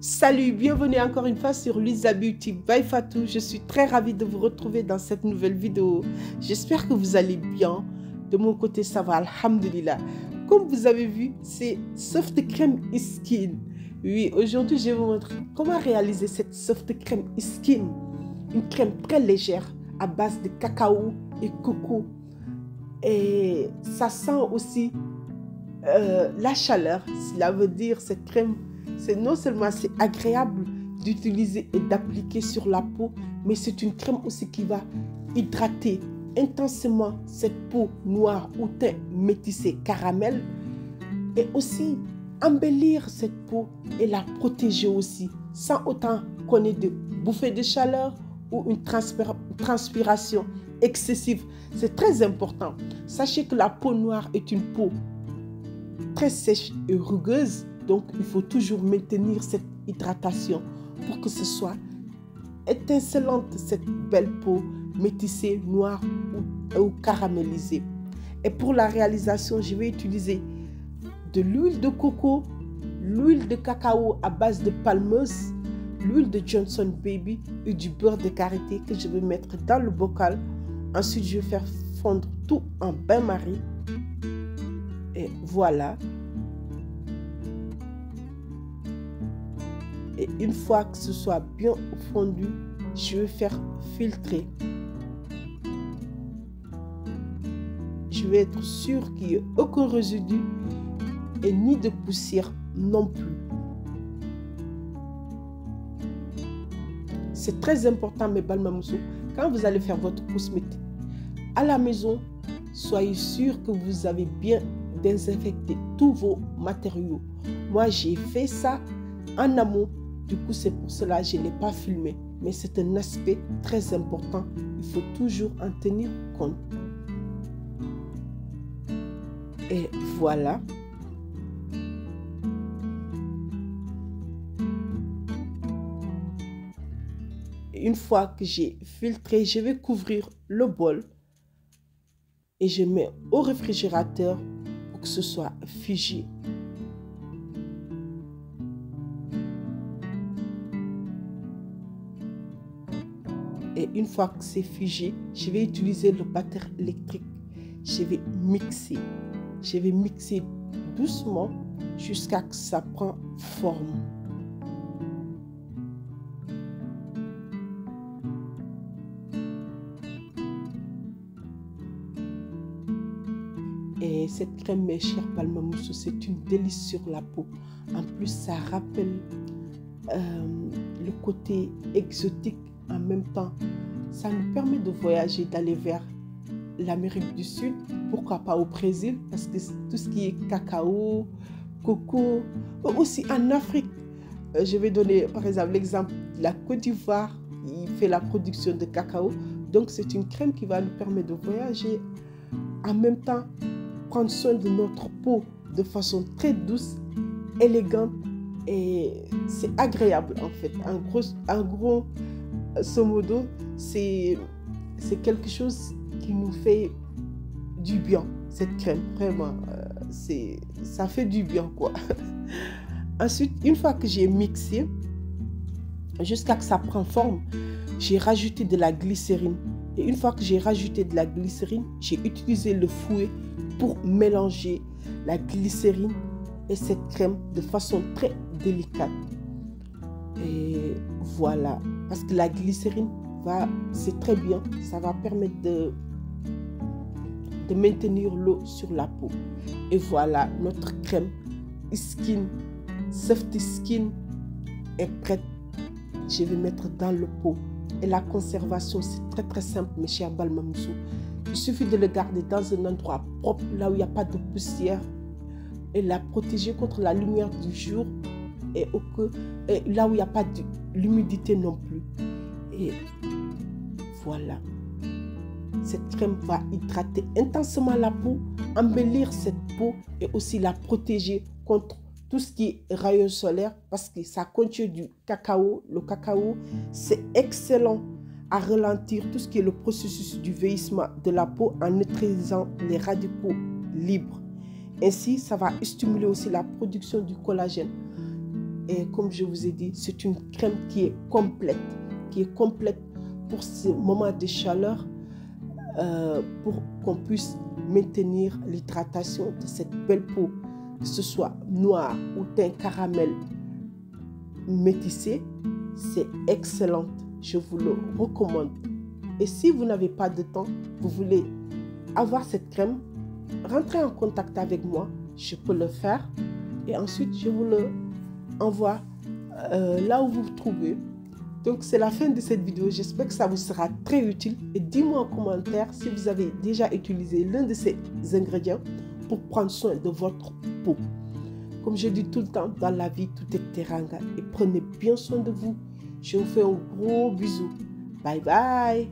Salut, bienvenue encore une fois sur Lisa Beauty by Fatou. Je suis très ravie de vous retrouver dans cette nouvelle vidéo. J'espère que vous allez bien. De mon côté, ça va, alhamdulillah. Comme vous avez vu, c'est Soft Crème Skin. Oui, aujourd'hui, je vais vous montrer comment réaliser cette Soft Crème Skin. Une crème très légère à base de cacao et coco. Et ça sent aussi la chaleur. Cela veut dire cette crème, c'est non seulement c'est agréable d'utiliser et d'appliquer sur la peau, mais c'est une crème aussi qui va hydrater intensément cette peau noire ou teint métissé caramel et aussi embellir cette peau et la protéger aussi sans autant qu'on ait de bouffées de chaleur ou une transpiration excessive. C'est très important. Sachez que la peau noire est une peau très sèche et rugueuse, donc il faut toujours maintenir cette hydratation pour que ce soit étincelante, cette belle peau métissée, noire ou caramélisée. Et pour la réalisation, je vais utiliser de l'huile de coco, l'huile de cacao à base de palmeuse, l'huile de Johnson Baby et du beurre de karité que je vais mettre dans le bocal. Ensuite, je vais faire fondre tout en bain-marie. Et voilà. Et une fois que ce soit bien fondu, je vais faire filtrer. Je vais être sûr qu'il n'y ait aucun résidu et ni de poussière non plus. C'est très important, mes balmamoussou, quand vous allez faire votre cosmétique à la maison, soyez sûr que vous avez bien désinfecté tous vos matériaux. Moi, j'ai fait ça en amont. Du coup, c'est pour cela que je ne l'ai pas filmé. Mais c'est un aspect très important. Il faut toujours en tenir compte. Et voilà. Une fois que j'ai filtré, je vais couvrir le bol. Et je mets au réfrigérateur pour que ce soit figé. Et une fois que c'est figé, je vais utiliser le batteur électrique. Je vais mixer. Je vais mixer doucement jusqu'à ce que ça prenne forme. Et cette crème, mes chers balmamoussou, c'est une délice sur la peau. En plus, ça rappelle le côté exotique. En même temps, ça nous permet de voyager, d'aller vers l'Amérique du Sud, pourquoi pas au Brésil, parce que tout ce qui est cacao, coco, aussi en Afrique. Je vais donner par exemple l'exemple de la Côte d'Ivoire, qui fait la production de cacao. Donc c'est une crème qui va nous permettre de voyager, en même temps prendre soin de notre peau de façon très douce, élégante et c'est agréable en fait. En gros modo, c'est quelque chose qui nous fait du bien, cette crème, vraiment, ça fait du bien quoi. Ensuite, une fois que j'ai mixé, jusqu'à que ça prenne forme, j'ai rajouté de la glycérine. Et une fois que j'ai rajouté de la glycérine, j'ai utilisé le fouet pour mélanger la glycérine et cette crème de façon très délicate. Et voilà, parce que la glycérine c'est très bien, ça va permettre de maintenir l'eau sur la peau. Et voilà, notre crème skin, soft skin est prête. Je vais mettre dans le pot. Et la conservation, c'est très très simple, mes chers balmamoussou. Il suffit de le garder dans un endroit propre, là où il n'y a pas de poussière, et la protéger contre la lumière du jour et là où il n'y a pas de l'humidité non plus. Et voilà. Cette crème va hydrater intensément la peau, embellir cette peau et aussi la protéger contre tout ce qui est rayons solaires parce que ça contient du cacao. Le cacao, c'est excellent à ralentir tout ce qui est le processus du vieillissement de la peau en neutralisant les radicaux libres. Ainsi, ça va stimuler aussi la production du collagène. Et comme je vous ai dit, c'est une crème qui est complète pour ces moments de chaleur, pour qu'on puisse maintenir l'hydratation de cette belle peau, que ce soit noire ou teint caramel métissé. C'est excellent, je vous le recommande. Et si vous n'avez pas de temps, vous voulez avoir cette crème, rentrez en contact avec moi, je peux le faire et ensuite je vous le envoie là où vous vous trouvez. Donc c'est la fin de cette vidéo, j'espère que ça vous sera très utile et dis-moi en commentaire si vous avez déjà utilisé l'un de ces ingrédients pour prendre soin de votre peau. Comme je dis tout le temps, dans la vie tout est teranga et prenez bien soin de vous. Je vous fais un gros bisou. Bye bye.